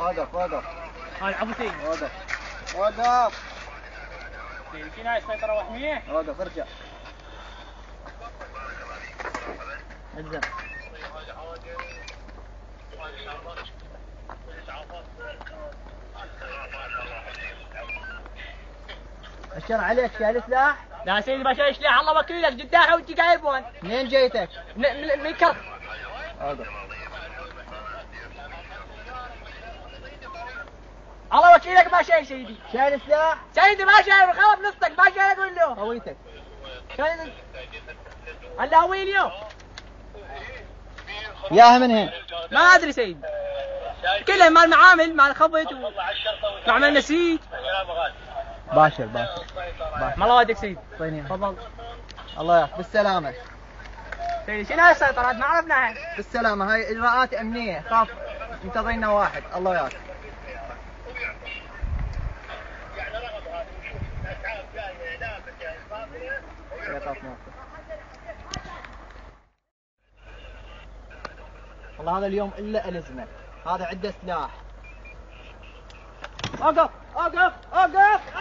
وقف وقف. هاي عبوتين. وقف وقف. شنو هاي السيطرة وحمية؟ وقف ارجع. اجزم. اشر عليك شايل سلاح؟ لا سيدي ما شايل سلاح الله وكيلك جداحة وانت قايل بون. منين جيتك؟ من كرخ. وقف. الله وكيلك ما شايل سيدي. شايل سلاح؟ سيدي ما شايل خلاص نصك ما شايل اقول له. هويتك. شايل هلا هوي اليوم. ياها من هين؟ ما ادري سيدي. كلها مال معامل مال خبط ومعمل نسيت. باشر باشر. ما الله ودك سيدي. طيني. تفضل. الله ياخذ بالسلامة. سيدي شنو هاي السيطرات ما عرفناها. بالسلامة هاي اجراءات امنية خاف انتظرنا واحد الله ياخذ. والله هذا اليوم الا الزمه، هذا عنده سلاح. اوقف اوقف اوقف.